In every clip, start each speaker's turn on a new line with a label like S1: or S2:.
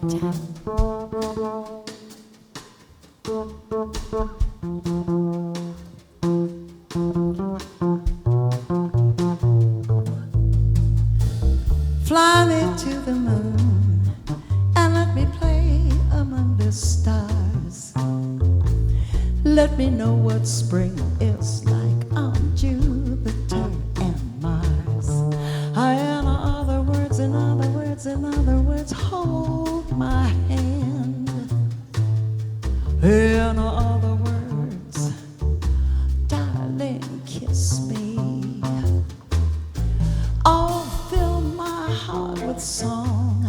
S1: Fly me to the moon and let me play among the stars. Let me know what spring is like on Jupiter and Mars. In other words, in other words, in other words, hold my hand. In other words, darling, kiss me. Oh, fill my heart with song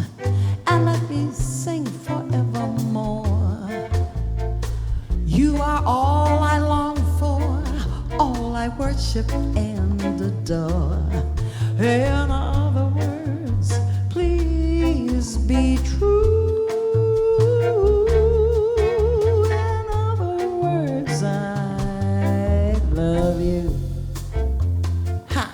S1: and let me sing forevermore. You are all I long for, all I worship and adore. In other words, please be true. In other words, I love you. Ha!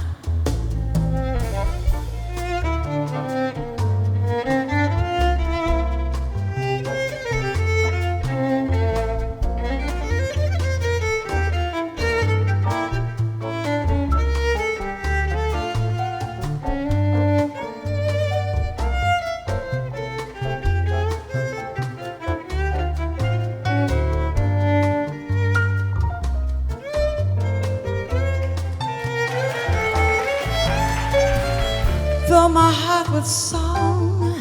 S1: Fill my heart with song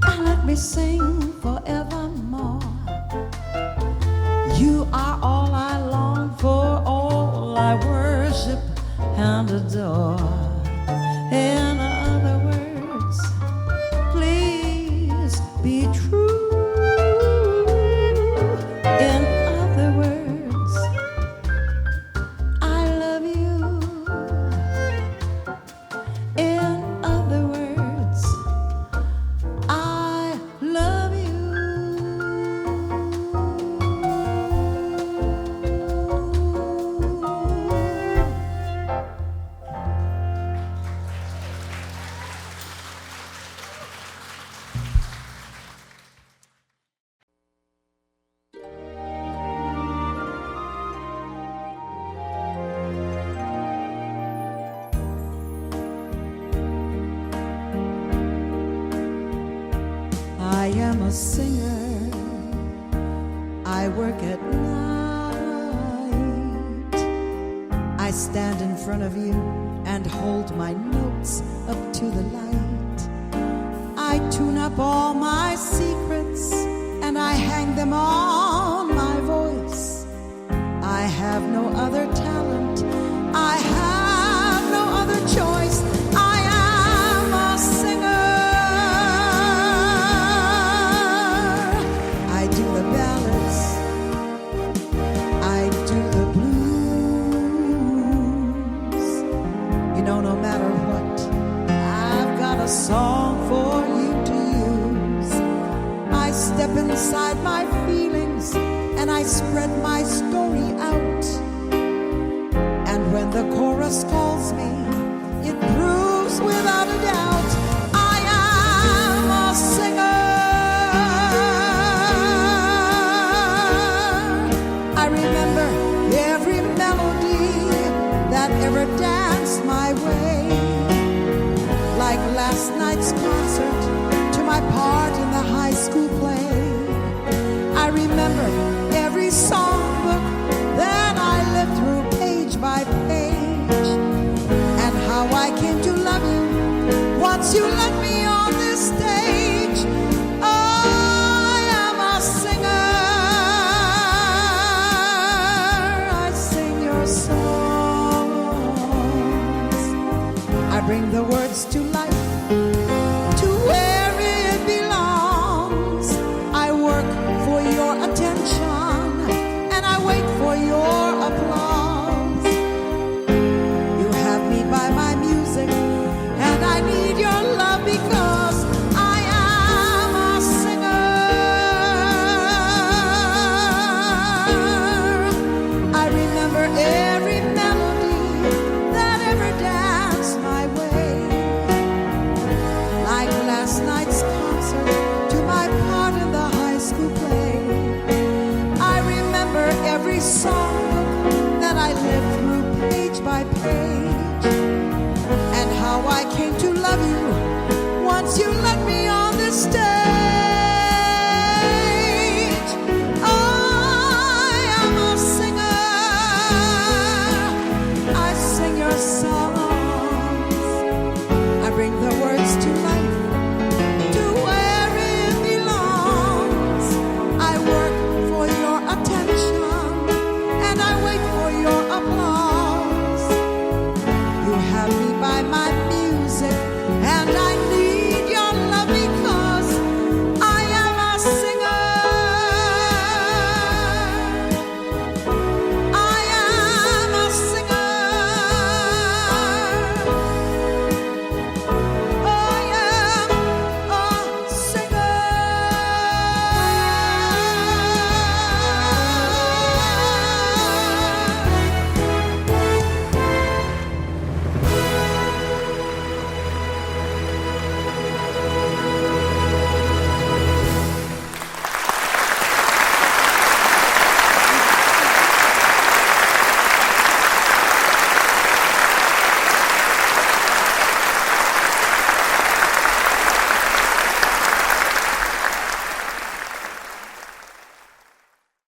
S1: and let me sing forevermore. You are all I long for, all I worship and adore. In other words, please be true. In other words, I love you. In other words, I love you. I am a singer. I work at night. I stand in front of you and hold my notes up to the light. I tune up all my secrets and I hang them on my voice. I have no other talent. I have no other choice. I am a singer. I do the ballads. I do the blues. You know, no matter what, I've got a song for you to use. I step inside my feelings and I spread my story out. And when the chorus calls me, it proves without a doubt I am a singer. I remember every melody that ever danced my way, like last night's concert to my part in the high school play. I remember every songbook that I lived through page by page, and how I came to love you once you let me on this stage. I am a singer. I sing your songs. I bring the words to life, to where it belongs. I work for your attention and I wait for your applause. You have me by my music and I need your love because by page, and how I came to love you once you let me on the stage. I am a singer, I sing your song